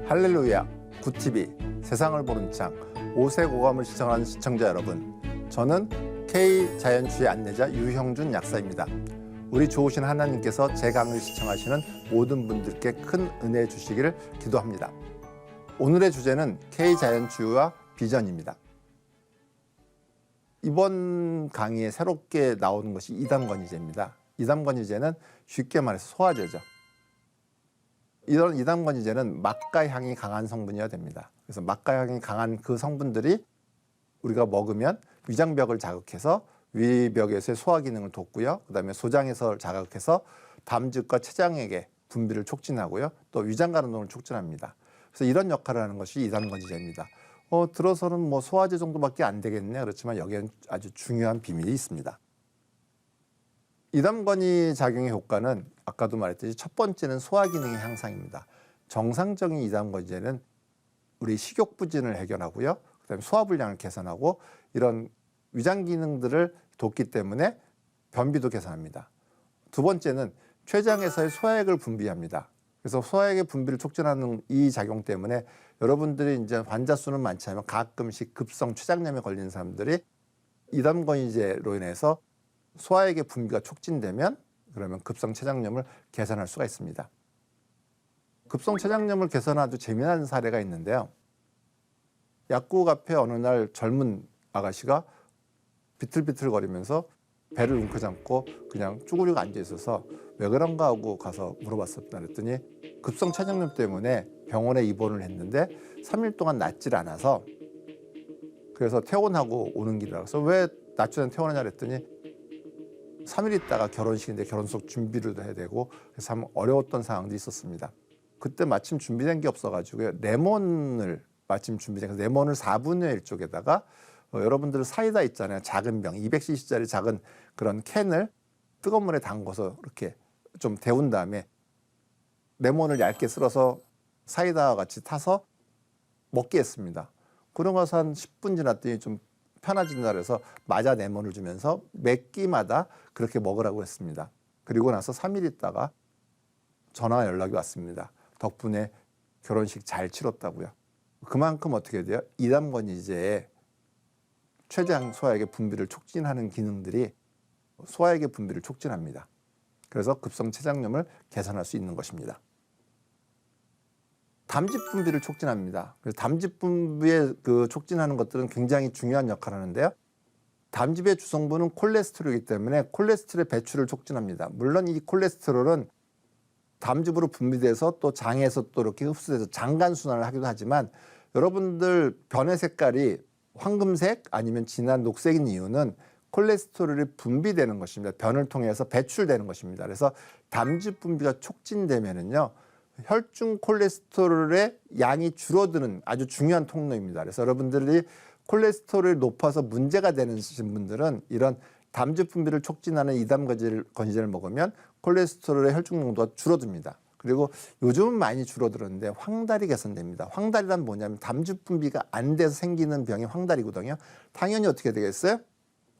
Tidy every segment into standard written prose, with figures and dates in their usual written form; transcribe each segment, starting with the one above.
할렐루야, 굿TV, 세상을 보는 창, 5세 고감을 시청하는 시청자 여러분, 저는 K자연추의 안내자 유형준 약사입니다. 우리 좋으신 하나님께서 제 강의를 시청하시는 모든 분들께 큰 은혜 주시기를 기도합니다. 오늘의 주제는 K자연추와 비전입니다. 이번 강의에 새롭게 나오는 것이 이담건이제입니다. 이담건이제는 쉽게 말해서 소화제죠. 이런 이담건이제는 막가 향이 강한 성분이어야 됩니다. 그래서 막가 향이 강한 그 성분들이 우리가 먹으면 위장벽을 자극해서 위벽에서의 소화 기능을 돕고요. 그다음에 소장에서 자극해서 담즙과 췌장액의 분비를 촉진하고요. 또 위장 가능을 촉진합니다. 그래서 이런 역할을 하는 것이 이담건이제입니다. 들어서는 뭐 소화제 정도밖에 안 되겠네. 그렇지만 여기에는 아주 중요한 비밀이 있습니다. 이담건이 작용의 효과는 아까도 말했듯이 첫 번째는 소화 기능의 향상입니다. 정상적인 이담건이제는 우리 식욕 부진을 해결하고요. 그다음에 소화 불량을 개선하고 이런 위장 기능들을 돕기 때문에 변비도 개선합니다. 두 번째는 췌장에서의 소화액을 분비합니다. 그래서 소화액의 분비를 촉진하는 이 작용 때문에 여러분들이 이제 환자 수는 많지 않으면 가끔씩 급성 췌장염에 걸리는 사람들이 이담건이제로 인해서 소화액의 분비가 촉진되면 그러면 급성 췌장염을 개선할 수가 있습니다. 급성 췌장염을 개선한 아주 재미난 사례가 있는데요. 약국 앞에 어느 날 젊은 아가씨가 비틀비틀거리면서 배를 움켜잡고 그냥 쭈그리고 앉아 있어서 왜 그런가 하고 가서 물어봤습니다. 그랬더니 급성 췌장염 때문에 병원에 입원을 했는데 3일 동안 낫질 않아서 그래서 퇴원하고 오는 길이라 그래서 왜 낫지 않아 퇴원하냐 그랬더니 3일 있다가 결혼식인데 결혼식 준비를 해야 되고 그래서 참 어려웠던 상황도 있었습니다. 그때 마침 준비된 게 없어가지고 레몬을 마침 준비된 그 레몬을 4분의 1쪽에다가 여러분들 사이다 있잖아요. 작은 병 200cc짜리 작은 그런 캔을 뜨거운 물에 담궈서 이렇게 좀 데운 다음에 레몬을 얇게 썰어서 사이다와 같이 타서 먹게 했습니다. 그러고 나서 한 10분 지났더니 좀 편해진다 그래서 맞아 레몬을 주면서 몇 끼마다 그렇게 먹으라고 했습니다. 그리고 나서 3일 있다가 전화 연락이 왔습니다. 덕분에 결혼식 잘 치렀다고요. 그만큼 어떻게 돼요? 이담건이제에 췌장 소화액의 분비를 촉진하는 기능들이 소화액의 분비를 촉진합니다. 그래서 급성 췌장염을 개선할 수 있는 것입니다. 담즙 분비를 촉진합니다. 그래서 담즙 분비에 촉진하는 것들은 굉장히 중요한 역할을 하는데요. 담즙의 주성분은 콜레스테롤이기 때문에 콜레스테롤의 배출을 촉진합니다. 물론 이 콜레스테롤은 담즙으로 분비돼서 또 장에서 또 이렇게 흡수돼서 장간 순환을 하기도 하지만 여러분들 변의 색깔이 황금색 아니면 진한 녹색인 이유는 콜레스테롤이 분비되는 것입니다. 변을 통해서 배출되는 것입니다. 그래서 담즙 분비가 촉진되면은요. 혈중 콜레스테롤의 양이 줄어드는 아주 중요한 통로입니다. 그래서 여러분들이 콜레스테롤이 높아서 문제가 되는 분들은 이런 담즙 분비를 촉진하는 이담건이제를 먹으면 콜레스테롤의 혈중 농도가 줄어듭니다. 그리고 요즘은 많이 줄어들었는데 황달이 개선됩니다. 황달이란 뭐냐면 담즙 분비가 안 돼서 생기는 병이 황달이거든요. 당연히 어떻게 되겠어요?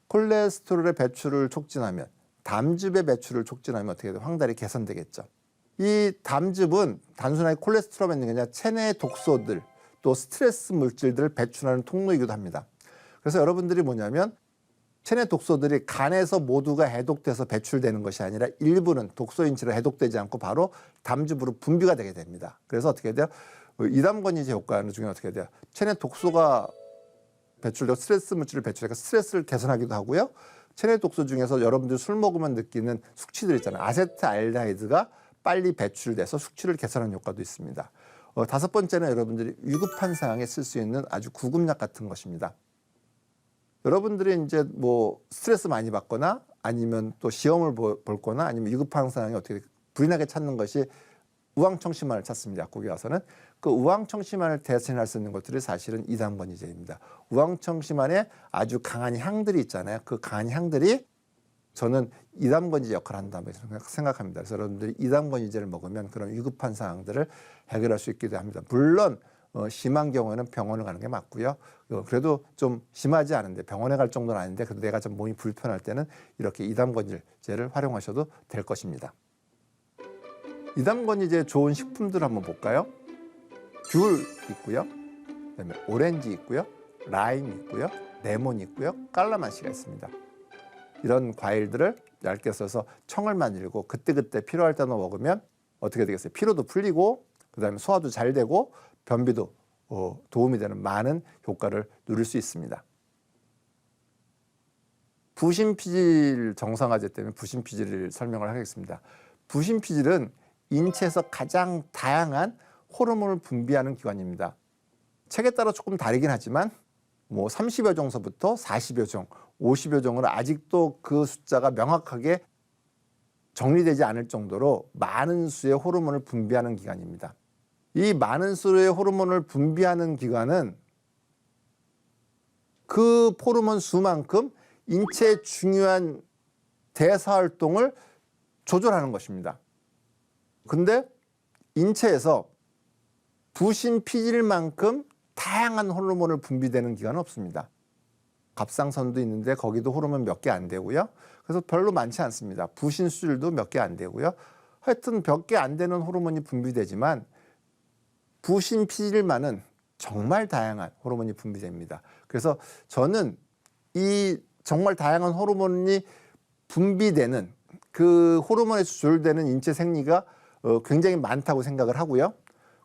콜레스테롤의 배출을 촉진하면 담즙의 배출을 촉진하면 어떻게 돼요? 황달이 개선되겠죠. 이 담즙은 단순하게 콜레스테롤만 있는 게 아니라 체내의 독소들 또 스트레스 물질들을 배출하는 통로이기도 합니다. 그래서 여러분들이 뭐냐면 체내 독소들이 간에서 모두가 해독돼서 배출되는 것이 아니라 일부는 독소인체로 해독되지 않고 바로 담즙으로 분비가 되게 됩니다. 그래서 어떻게 돼요? 이담건이제 효과는 중에 어떻게 돼요? 체내 독소가 배출되고 스트레스 물질을 배출해서 스트레스를 개선하기도 하고요. 체내 독소 중에서 여러분들 술 먹으면 느끼는 숙취들 있잖아요. 아세트알데히드가 빨리 배출돼서 숙취를 개선하는 효과도 있습니다. 다섯 번째는 여러분들이 위급한 상황에 쓸 수 있는 아주 구급약 같은 것입니다. 여러분들이 이제 뭐 스트레스 많이 받거나 아니면 또 시험을 볼 거나 아니면 위급한 상황에 어떻게 불이 나게 찾는 것이 우황청심환을 찾습니다. 약국에 와서는 그 우황청심환을 대신할 수 있는 것들이 사실은 이담건이제입니다. 우황청심환에 아주 강한 향들이 있잖아요. 그 강한 향들이 저는 이담건이제 역할을 한다고 생각합니다. 그래서 여러분들이 이담건이제를 먹으면 그런 위급한 상황들을 해결할 수 있기도 합니다. 물론 심한 경우에는 병원을 가는 게 맞고요. 그래도 좀 심하지 않은데 병원에 갈 정도는 아닌데 그래도 내가 좀 몸이 불편할 때는 이렇게 이담건이제를 활용하셔도 될 것입니다. 이담건이제 좋은 식품들 한번 볼까요? 귤 있고요. 그다음에 오렌지 있고요. 라임 있고요. 레몬 있고요. 깔라만시가 있습니다. 이런 과일들을 얇게 써서 청을 만들고 그때그때 필요할 때만 먹으면 어떻게 되겠어요? 피로도 풀리고 그다음에 소화도 잘 되고 변비도 도움이 되는 많은 효과를 누릴 수 있습니다. 부신피질 정상화제 때문에 부신피질을 설명을 하겠습니다. 부신피질은 인체에서 가장 다양한 호르몬을 분비하는 기관입니다. 책에 따라 조금 다르긴 하지만 30여 종서부터 40여 종, 50여 종으로 아직도 그 숫자가 명확하게 정리되지 않을 정도로 많은 수의 호르몬을 분비하는 기관입니다. 이 많은 수의 호르몬을 분비하는 기관은 그 호르몬 수만큼 인체의 중요한 대사활동을 조절하는 것입니다. 근데 인체에서 부신피질만큼 다양한 호르몬을 분비되는 기관은 없습니다. 갑상선도 있는데 거기도 호르몬 몇 개 안 되고요. 그래서 별로 많지 않습니다. 부신수질도 몇 개 안 되고요. 하여튼 몇 개 안 되는 호르몬이 분비되지만 부신피질만은 정말 다양한 호르몬이 분비됩니다. 그래서 저는 이 정말 다양한 호르몬이 분비되는 그 호르몬에 조절되는 인체 생리가 굉장히 많다고 생각을 하고요.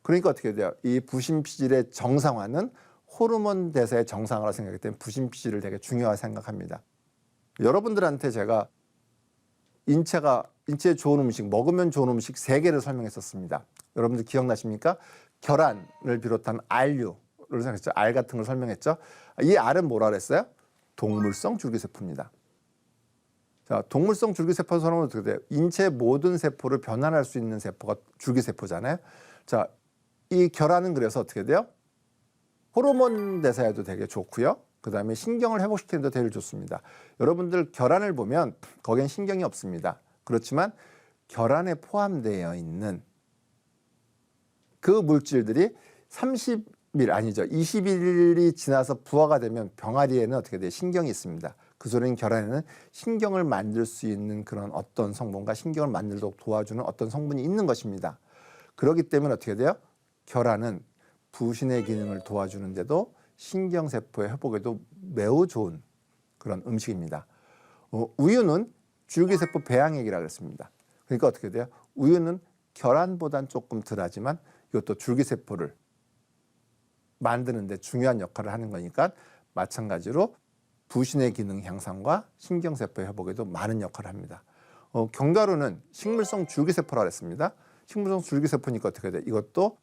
그러니까 어떻게 돼요? 이 부신피질의 정상화는 호르몬 대사의 정상화라 생각하기 때문에 부신피질을 되게 중요하게 생각합니다. 여러분들한테 제가 인체에 좋은 음식, 먹으면 좋은 음식 3개를 설명했었습니다. 여러분들 기억나십니까? 계란을 비롯한 알류를 생각했죠. 알 같은 걸 설명했죠. 이 알은 뭐라 그랬어요? 동물성 줄기세포입니다. 자, 동물성 줄기세포 설명은 어떻게 돼요? 인체 모든 세포를 변환할 수 있는 세포가 줄기세포잖아요. 자, 이 계란은 그래서 어떻게 돼요? 호르몬 대사에도 되게 좋고요. 그 다음에 신경을 회복시키는 데 되게 좋습니다. 여러분들 계란을 보면 거기엔 신경이 없습니다. 그렇지만 계란에 포함되어 있는 그 물질들이 20일이 지나서 부화가 되면 병아리에는 어떻게 돼요? 신경이 있습니다. 그 소리는 계란에는 신경을 만들 수 있는 그런 어떤 성분과 신경을 만들도록 도와주는 어떤 성분이 있는 것입니다. 그렇기 때문에 어떻게 돼요? 계란은 부신의 기능을 도와주는데도 신경세포의 회복에도 매우 좋은 그런 음식입니다. 우유는 줄기세포 배양액이라고 했습니다. 그러니까 어떻게 돼요? 우유는 계란보단 조금 덜하지만 이것도 줄기세포를 만드는 데 중요한 역할을 하는 거니까 마찬가지로 부신의 기능 향상과 신경세포 회복에도 많은 역할을 합니다. 견과류는 식물성 줄기세포라고 했습니다. 식물성 줄기세포니까 어떻게 돼요? 이것도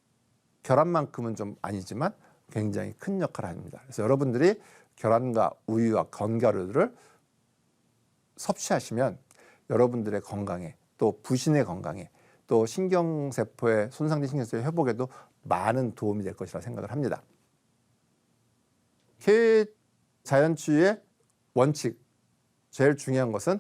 계란만큼은 좀 아니지만 굉장히 큰 역할을 합니다. 그래서 여러분들이 계란과 우유와 견과류를 섭취하시면 여러분들의 건강에 또 부신의 건강에 또 신경세포의 손상된 신경세포의 회복에도 많은 도움이 될 것이라 생각을 합니다. 자연치유의 원칙, 제일 중요한 것은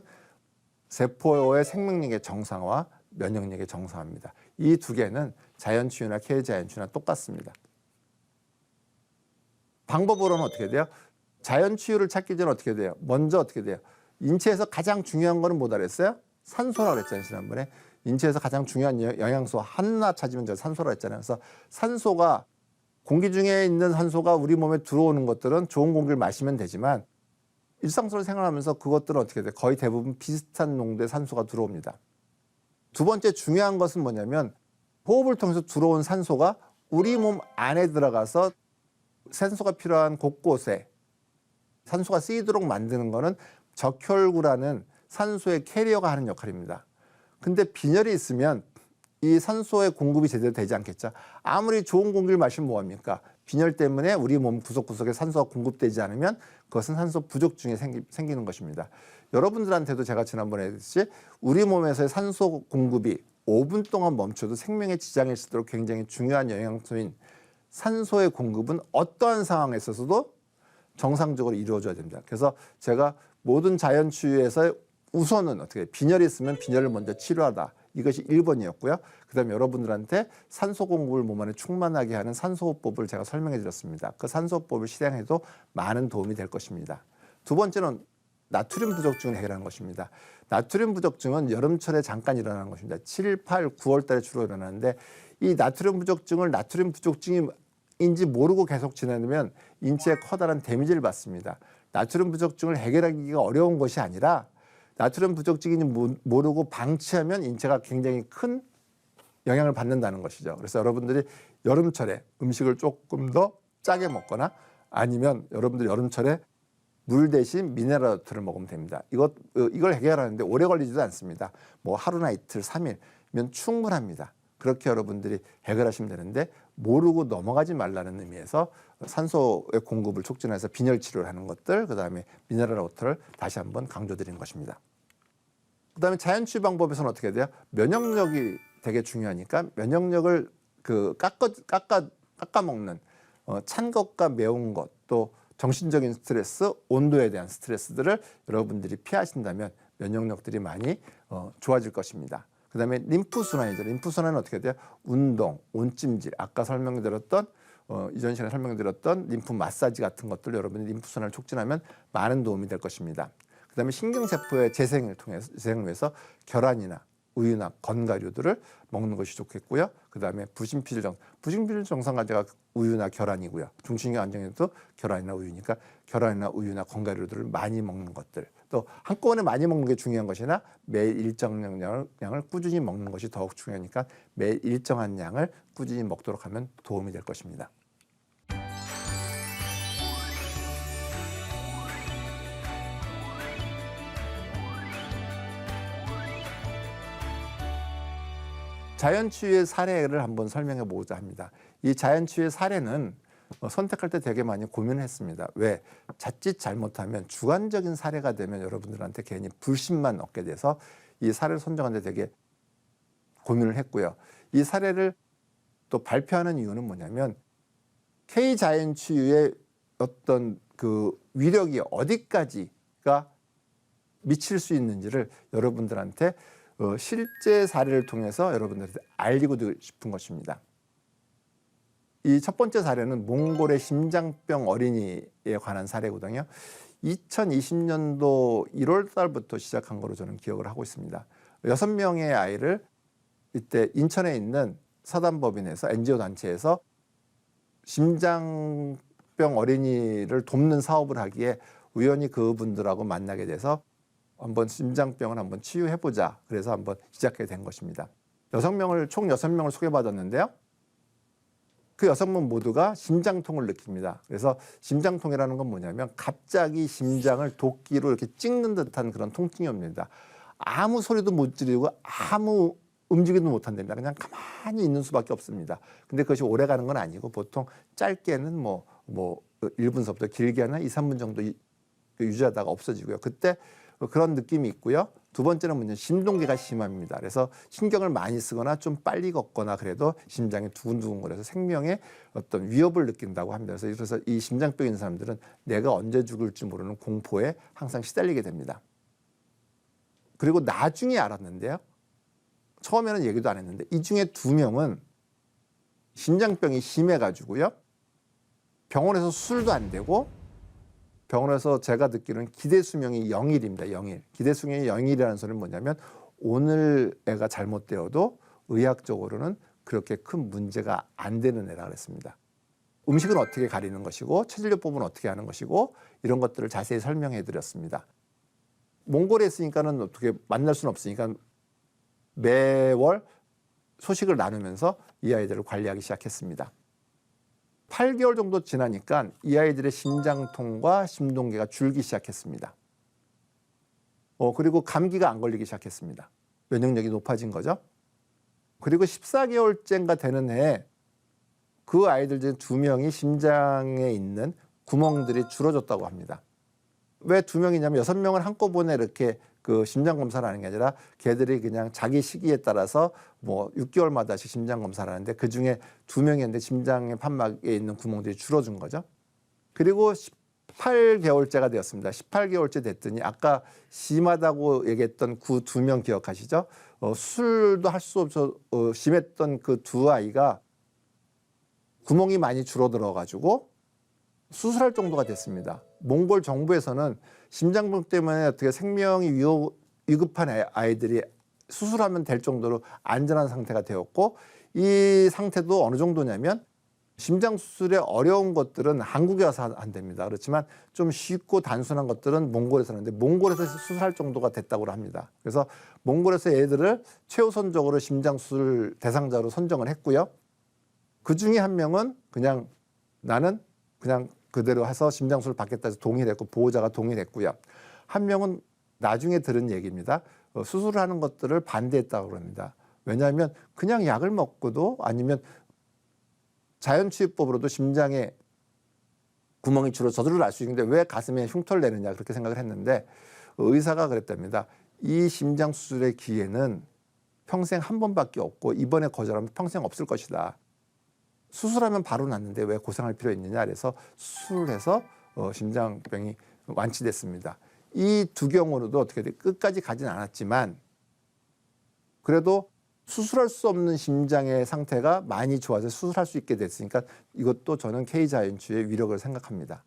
세포의 생명력의 정상화, 면역력의 정상화입니다. 이 두 개는 자연치유나 K자연치유나 똑같습니다. 방법으로는 어떻게 돼요? 자연치유를 찾기 전에 어떻게 돼요? 먼저 어떻게 돼요? 인체에서 가장 중요한 거는 뭐다 그랬어요? 산소라고 그랬잖아요, 지난번에. 인체에서 가장 중요한 영양소 하나 찾으면 저 산소라고 했잖아요. 그래서 산소가 공기 중에 있는 산소가 우리 몸에 들어오는 것들은 좋은 공기를 마시면 되지만 일상적으로 생활하면서 그것들은 어떻게 돼요? 거의 대부분 비슷한 농도의 산소가 들어옵니다. 두 번째 중요한 것은 뭐냐면 호흡을 통해서 들어온 산소가 우리 몸 안에 들어가서 산소가 필요한 곳곳에 산소가 쓰이도록 만드는 거는 적혈구라는 산소의 캐리어가 하는 역할입니다. 근데 빈혈이 있으면 이 산소의 공급이 제대로 되지 않겠죠. 아무리 좋은 공기를 마시면 뭐합니까? 빈혈 때문에 우리 몸 구석구석에 산소가 공급되지 않으면 그것은 산소 부족증이 생기는 것입니다. 여러분들한테도 제가 지난번에 했듯이 우리 몸에서의 산소 공급이 5분 동안 멈춰도 생명에 지장이 있도록 굉장히 중요한 영양소인 산소의 공급은 어떠한 상황에 있어서도 정상적으로 이루어져야 됩니다. 그래서 제가 모든 자연치유에서 우선은 어떻게 빈혈이 있으면 빈혈을 먼저 치료하다. 이것이 1번이었고요. 그 다음에 여러분들한테 산소 공급을 몸 안에 충만하게 하는 산소호흡법을 제가 설명해 드렸습니다. 그 산소호흡법을 실행해도 많은 도움이 될 것입니다. 두 번째는 나트륨 부족증을 해결하는 것입니다. 나트륨 부족증은 여름철에 잠깐 일어나는 것입니다. 7, 8, 9월 달에 주로 일어나는데 이 나트륨 부족증을 나트륨 부족증인지 모르고 계속 지내면 인체에 커다란 데미지를 받습니다. 나트륨 부족증을 해결하기가 어려운 것이 아니라 나트륨 부족증인지 모르고 방치하면 인체가 굉장히 큰 영향을 받는다는 것이죠. 그래서 여러분들이 여름철에 음식을 조금 더 짜게 먹거나 아니면 여러분들이 여름철에 물 대신 미네랄 워터를 먹으면 됩니다. 이걸 해결하는데 오래 걸리지도 않습니다. 뭐 하루나 이틀, 3일이면 충분합니다. 그렇게 여러분들이 해결하시면 되는데 모르고 넘어가지 말라는 의미에서 산소의 공급을 촉진해서 빈혈 치료를 하는 것들, 그다음에 미네랄 워터를 다시 한번 강조드린 것입니다. 그다음에 자연치유 방법에서는 어떻게 돼요? 면역력이 되게 중요하니까 면역력을 깎아 먹는 찬 것과 매운 것, 또 정신적인 스트레스, 온도에 대한 스트레스들을 여러분들이 피하신다면 면역력들이 많이 좋아질 것입니다. 그다음에 림프순환이죠. 림프순환은 어떻게 돼요? 운동, 온찜질, 아까 설명드렸던 이전 시간에 설명드렸던 림프 마사지 같은 것들 여러분이 림프순환을 촉진하면 많은 도움이 될 것입니다. 그다음에 신경세포의 재생을 위해서 계란이나 우유나 건가류들을 먹는 것이 좋겠고요. 그다음에 부신피질 정상가제가 우유나 계란이고요. 중추신경 안정에도 계란이나 우유니까 계란이나 우유나 건가류들을 많이 먹는 것들. 또 한꺼번에 많이 먹는 게 중요한 것이나 매일 일정량을 꾸준히 먹는 것이 더욱 중요하니까 매일 일정한 양을 꾸준히 먹도록 하면 도움이 될 것입니다. 자연치유의 사례를 한번 설명해 보고자 합니다. 이 자연치유의 사례는 선택할 때 되게 많이 고민을 했습니다. 왜? 자칫 잘못하면 주관적인 사례가 되면 여러분들한테 괜히 불신만 얻게 돼서 이 사례를 선정하는 데 되게 고민을 했고요. 이 사례를 또 발표하는 이유는 뭐냐면 K자연치유의 어떤 그 위력이 어디까지가 미칠 수 있는지를 여러분들한테 실제 사례를 통해서 여러분들한테 알리고 싶은 것입니다. 이 첫 번째 사례는 몽골의 심장병 어린이에 관한 사례거든요. 2020년도 1월 달부터 시작한 거로 저는 기억을 하고 있습니다. 6명의 아이를 이때 인천에 있는 사단법인에서 NGO 단체에서 심장병 어린이를 돕는 사업을 하기에 우연히 그분들하고 만나게 돼서 한번 심장병을 한번 치유해보자. 그래서 한번 시작하게 된 것입니다. 총 6명을 소개받았는데요. 그 6명 모두가 심장통을 느낍니다. 그래서 심장통이라는 건 뭐냐면 갑자기 심장을 도끼로 이렇게 찍는 듯한 그런 통증이 옵니다. 아무 소리도 못 지르고 아무 움직이도 못한답니다. 그냥 가만히 있는 수밖에 없습니다. 근데 그것이 오래 가는 건 아니고 보통 짧게는 뭐 1분서부터 길게 하나 2, 3분 정도 유지하다가 없어지고요. 그때 그런 느낌이 있고요. 두 번째는 뭐냐면 심동계가 심합니다. 그래서 신경을 많이 쓰거나 좀 빨리 걷거나 그래도 심장이 두근두근거려서 생명의 어떤 위협을 느낀다고 합니다. 그래서 이 심장병 있는 사람들은 내가 언제 죽을지 모르는 공포에 항상 시달리게 됩니다. 그리고 나중에 알았는데요. 처음에는 얘기도 안 했는데 이 중에 2명은 심장병이 심해가지고요. 병원에서 수술도 안 되고 병원에서 제가 듣기로는 기대 수명이 0일입니다. 0일. 기대 수명이 0일이라는 소리는 뭐냐면 오늘 애가 잘못되어도 의학적으로는 그렇게 큰 문제가 안 되는 애라 그랬습니다. 음식은 어떻게 가리는 것이고 체질요법은 어떻게 하는 것이고 이런 것들을 자세히 설명해 드렸습니다. 몽골에 있으니까는 어떻게 만날 수는 없으니까 매월 소식을 나누면서 이 아이들을 관리하기 시작했습니다. 8개월 정도 지나니까 이 아이들의 심장통과 심동계가 줄기 시작했습니다. 그리고 감기가 안 걸리기 시작했습니다. 면역력이 높아진 거죠. 그리고 14개월째인가 되는 해에 그 아이들 중 2명이 심장에 있는 구멍들이 줄어졌다고 합니다. 왜 2명이냐면 6명을 한꺼번에 이렇게 그 심장 검사를 하는 게 아니라 걔들이 그냥 자기 시기에 따라서 뭐 6개월마다씩 심장 검사를 하는데 그 중에 2명이었는데 심장의 판막에 있는 구멍들이 줄어든 거죠. 그리고 18개월째가 되었습니다. 18개월째 됐더니 아까 심하다고 얘기했던 그 2명 기억하시죠? 수술도 할 수 없어 심했던 그 2 아이가 구멍이 많이 줄어들어 가지고 수술할 정도가 됐습니다. 몽골 정부에서는 심장병 때문에 어떻게 생명이 위급한 아이들이 수술하면 될 정도로 안전한 상태가 되었고 이 상태도 어느 정도냐면 심장 수술에 어려운 것들은 한국에 와서 한답니다. 그렇지만 좀 쉽고 단순한 것들은 몽골에서 하는데 몽골에서 수술할 정도가 됐다고 합니다. 그래서 몽골에서 얘들을 최우선적으로 심장 수술 대상자로 선정을 했고요. 그 중에 한 명은 그냥 나는 그냥 그대로 해서 심장 수술 받겠다 해서 동의를 했고 보호자가 동의를 했고요. 한 명은 나중에 들은 얘기입니다. 수술을 하는 것들을 반대했다고 합니다. 왜냐하면 그냥 약을 먹고도 아니면 자연치유법으로도 심장에 구멍이 주로 저절로 날 수 있는데 왜 가슴에 흉터를 내느냐 그렇게 생각을 했는데 의사가 그랬답니다. 이 심장 수술의 기회는 평생 한 번밖에 없고 이번에 거절하면 평생 없을 것이다. 수술하면 바로 낫는데 왜 고생할 필요 있느냐 그래서 수술을 해서 심장병이 완치됐습니다. 이 두 경우로도 어떻게 돼 끝까지 가진 않았지만 그래도 수술할 수 없는 심장의 상태가 많이 좋아져 수술할 수 있게 됐으니까 이것도 저는 K자연치유의 위력을 생각합니다.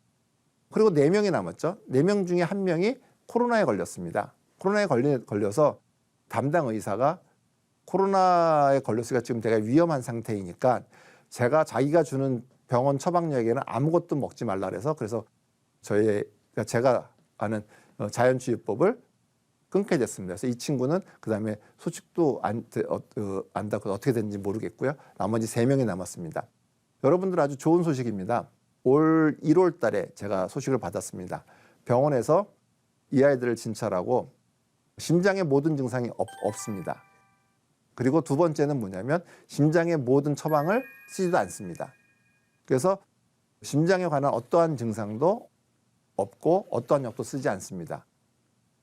그리고 4명이 남았죠. 4명 중에 1명이 코로나에 걸렸습니다. 코로나에 걸려서 담당 의사가 코로나에 걸렸으니까 지금 내가 위험한 상태이니까 자기가 주는 병원 처방약에는 아무것도 먹지 말라 그래서 제가 아는 자연치유법을 끊게 됐습니다. 그래서 이 친구는 그다음에 소식도 안다고 어떻게 됐는지 모르겠고요. 나머지 3명이 남았습니다. 여러분들 아주 좋은 소식입니다. 올 1월 달에 제가 소식을 받았습니다. 병원에서 이 아이들을 진찰하고 심장의 모든 증상이 없습니다. 그리고 두 번째는 뭐냐면 심장의 모든 처방을 쓰지도 않습니다. 그래서 심장에 관한 어떠한 증상도 없고 어떠한 약도 쓰지 않습니다.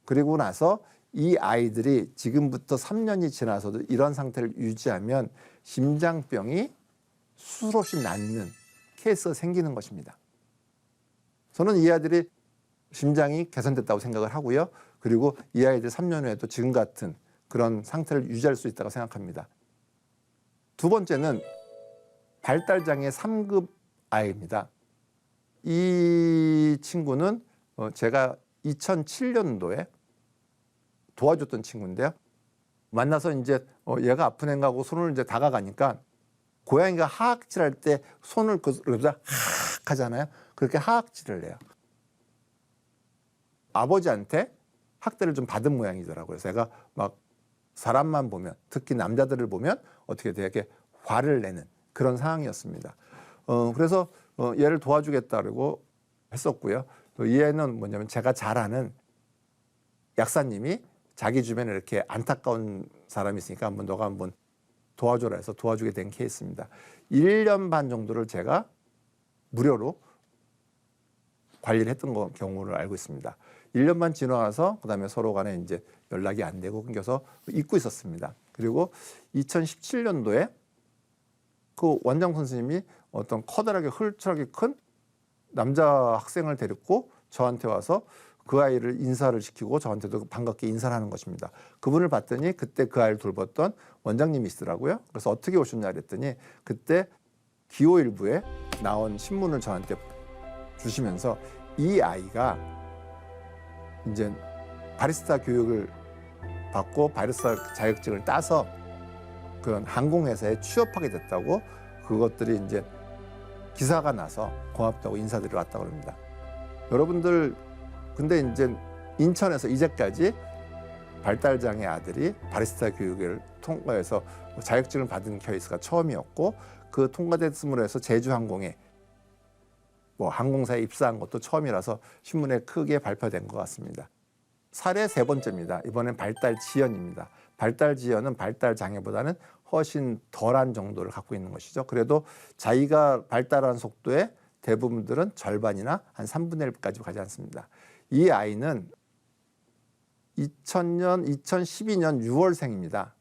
그리고 나서 이 아이들이 지금부터 3년이 지나서도 이런 상태를 유지하면 심장병이 수술 없이 낫는 케이스가 생기는 것입니다. 저는 이 아이들이 심장이 개선됐다고 생각을 하고요. 그리고 이 아이들 3년 후에도 지금 같은 그런 상태를 유지할 수 있다고 생각합니다. 두 번째는 발달장애 3급 아이입니다. 이 친구는 제가 2007년도에 도와줬던 친구인데요. 만나서 이제 얘가 아픈 애인가 하고 손을 이제 다가가니까 고양이가 하악질할 때 손을 그러자 하악 하잖아요. 그렇게 하악질을 해요. 아버지한테 학대를 좀 받은 모양이더라고요. 제가 막 사람만 보면 특히 남자들을 보면 어떻게 되게 화를 내는 그런 상황이었습니다. 그래서 얘를 도와주겠다고 했었고요. 또 이 애는 뭐냐면 제가 잘 아는 약사님이 자기 주변에 이렇게 안타까운 사람이 있으니까 너가 한번 도와줘라 해서 도와주게 된 케이스입니다. 1년 반 정도를 제가 무료로 관리를 했던 경우를 알고 있습니다. 1년 반 지나가서 그다음에 서로 간에 이제 연락이 안 되고 끊겨서 잊고 있었습니다. 그리고 2017년도에 그 원장 선생님이 어떤 커다랗게 hul쭉하게 큰 남자 학생을 데리고 저한테 와서 그 아이를 인사를 시키고 저한테도 반갑게 인사를 하는 것입니다. 그분을 봤더니 그때 그 아이를 돌봤던 원장님이시더라고요. 그래서 어떻게 오셨냐 그랬더니 그때 기호일보에 나온 신문을 저한테 주시면서 이 아이가 이제 바리스타 교육을 받고 바리스타 자격증을 따서 그런 항공회사에 취업하게 됐다고 그것들이 이제 기사가 나서 고맙다고 인사드리러 왔다고 합니다. 여러분들 근데 이제 인천에서 이제까지 발달장애 아들이 바리스타 교육을 통과해서 자격증을 받은 케이스가 처음이었고 그 통과됐음으로 해서 제주항공에 항공사에 입사한 것도 처음이라서 신문에 크게 발표된 것 같습니다. 사례 3번째입니다. 이번엔 발달지연입니다. 발달지연은 발달장애보다는 훨씬 덜한 정도를 갖고 있는 것이죠. 그래도 자기가 발달하는 속도의 대부분들은 절반이나 한 3분의 1까지 가지 않습니다. 이 아이는 2012년 6월생입니다.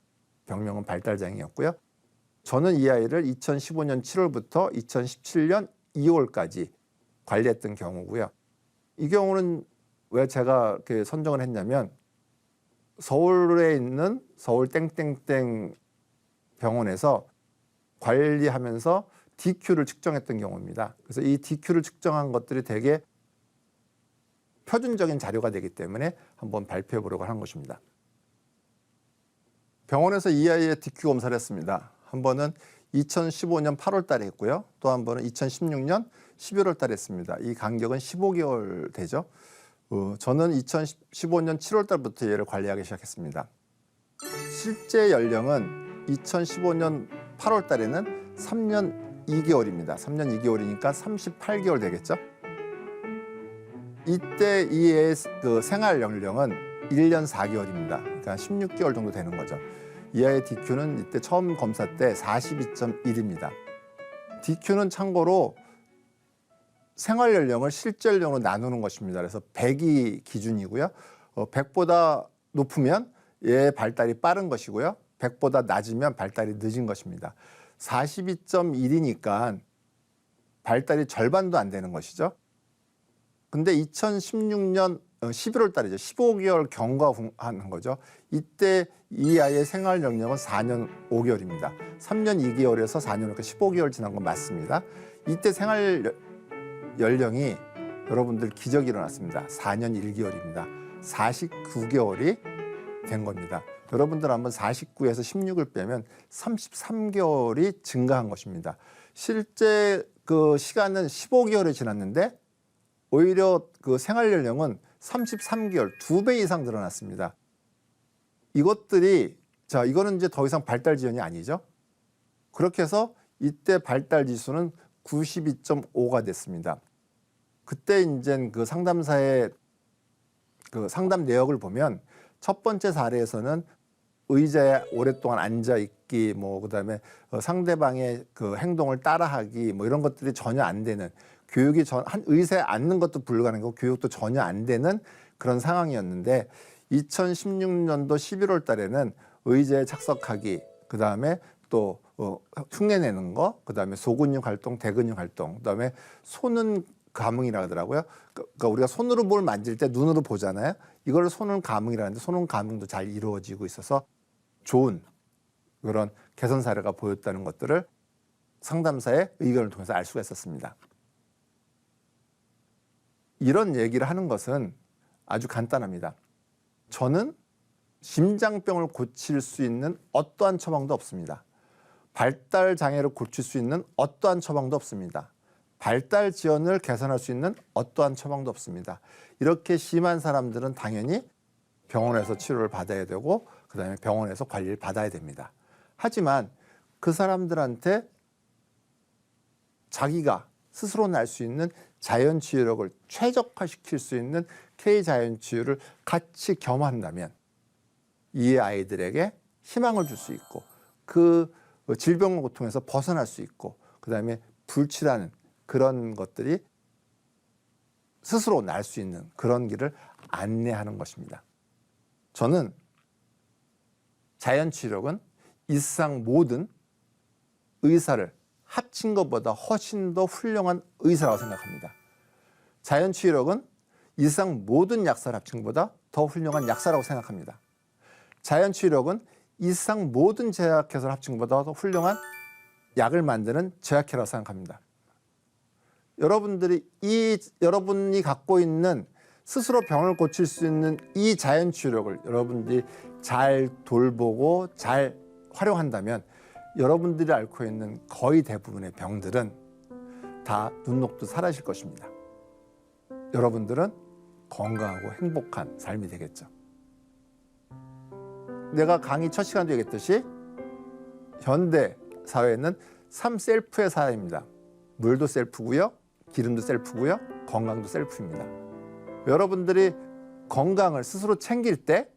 병명은 발달장애였고요. 저는 이 아이를 2015년 7월부터 2017년 2월까지 관리했던 경우고요. 이 경우는 왜 제가 이렇게 선정을 했냐면 서울에 있는 서울 땡땡땡 병원에서 관리하면서 DQ를 측정했던 경우입니다. 그래서 이 DQ를 측정한 것들이 되게 표준적인 자료가 되기 때문에 한번 발표해 보려고 한 것입니다. 병원에서 이 아이의 DQ 검사를 했습니다. 한 번은 2015년 8월 달에 했고요. 또 한 번은 2016년 11월 달에 했습니다. 이 간격은 15개월 되죠. 저는 2015년 7월 달부터 얘를 관리하기 시작했습니다. 실제 연령은 2015년 8월 달에는 3년 2개월입니다. 3년 2개월이니까 38개월 되겠죠. 이때 이 애의 그 생활 연령은 1년 4개월입니다. 그러니까 16개월 정도 되는 거죠. 이 아이의 DQ는 이때 처음 검사 때 42.1입니다. DQ는 참고로 생활 연령을 실제 연령으로 나누는 것입니다. 그래서 100이 기준이고요. 100보다 높으면 얘의 발달이 빠른 것이고요. 100보다 낮으면 발달이 늦은 것입니다. 42.1이니까 발달이 절반도 안 되는 것이죠. 근데 2016년 11월 달이죠. 15개월 경과하는 거죠. 이때 이 아이의 생활 연령은 4년 5개월입니다. 3년 2개월에서 4년 15개월 지난 건 맞습니다. 이때 생활 연령이 여러분들 기적이 일어났습니다. 4년 1개월입니다. 49개월이 된 겁니다. 여러분들 한번 49에서 16을 빼면 33개월이 증가한 것입니다. 실제 그 시간은 15개월이 지났는데 오히려 그 생활 연령은 33개월, 2배 이상 늘어났습니다. 이것들이 이거는 이제 더 이상 발달 지연이 아니죠. 그렇게 해서 이때 발달 지수는 92.5가 됐습니다. 그때 이제 그 상담사의 그 상담 내역을 보면 첫 번째 사례에서는 의자에 오랫동안 앉아 있기, 그다음에 상대방의 그 행동을 따라하기, 이런 것들이 전혀 안 되는, 교육이 한 의자에 앉는 것도 불가능하고 교육도 전혀 안 되는 그런 상황이었는데 2016년도 11월 달에는 의자에 착석하기, 그다음에 또 흉내내는 거, 그다음에 소근육 활동, 대근육 활동, 그다음에 손은 감흥이라 하더라고요. 그러니까 우리가 손으로 뭘 만질 때 눈으로 보잖아요. 이걸 손은 감흥이라는데 손은 감흥도 잘 이루어지고 있어서 좋은 그런 개선 사례가 보였다는 것들을 상담사의 의견을 통해서 알 수가 있었습니다. 이런 얘기를 하는 것은 아주 간단합니다. 저는 심장병을 고칠 수 있는 어떠한 처방도 없습니다. 발달 장애를 고칠 수 있는 어떠한 처방도 없습니다. 발달 지연을 개선할 수 있는 어떠한 처방도 없습니다. 이렇게 심한 사람들은 당연히 병원에서 치료를 받아야 되고 그다음에 병원에서 관리를 받아야 됩니다. 하지만 그 사람들한테 자기가 스스로 날 수 있는 자연치유력을 최적화시킬 수 있는 K자연치유를 같이 겸한다면 이 아이들에게 희망을 줄 수 있고 그 질병 고통에서 벗어날 수 있고 그다음에 불치라는 그런 것들이 스스로 날 수 있는 그런 길을 안내하는 것입니다. 저는 자연치유력은 이 세상 모든 의사를 합친 것보다 훨씬 더 훌륭한 의사라고 생각합니다. 자연치유력은 이 세상 모든 약사를 합친 것보다 더 훌륭한 약사라고 생각합니다. 자연치유력은 이 세상 모든 제약회사를 합친 것보다 더 훌륭한 약을 만드는 제약회라고 생각합니다. 여러분이 갖고 있는 스스로 병을 고칠 수 있는 이 자연치유력을 여러분들이 잘 돌보고 잘 활용한다면 여러분들이 앓고 있는 거의 대부분의 병들은 다 눈 녹듯 사라질 것입니다. 여러분들은 건강하고 행복한 삶이 되겠죠. 내가 강의 첫 시간도 얘기했듯이 현대 사회는 3셀프의 사회입니다. 물도 셀프고요, 기름도 셀프고요, 건강도 셀프입니다. 여러분들이 건강을 스스로 챙길 때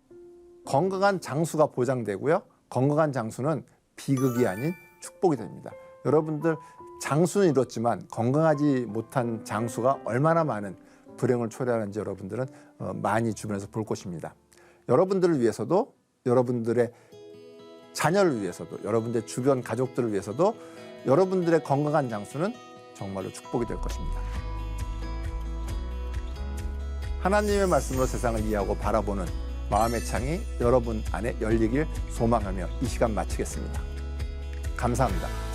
건강한 장수가 보장되고요, 건강한 장수는 비극이 아닌 축복이 됩니다. 여러분들 장수는 이뤘지만 건강하지 못한 장수가 얼마나 많은 불행을 초래하는지 여러분들은 많이 주변에서 볼 것입니다. 여러분들을 위해서도, 여러분들의 자녀를 위해서도, 여러분들의 주변 가족들을 위해서도 여러분들의 건강한 장수는 정말로 축복이 될 것입니다. 하나님의 말씀으로 세상을 이해하고 바라보는 마음의 창이 여러분 안에 열리길 소망하며 이 시간 마치겠습니다. 감사합니다.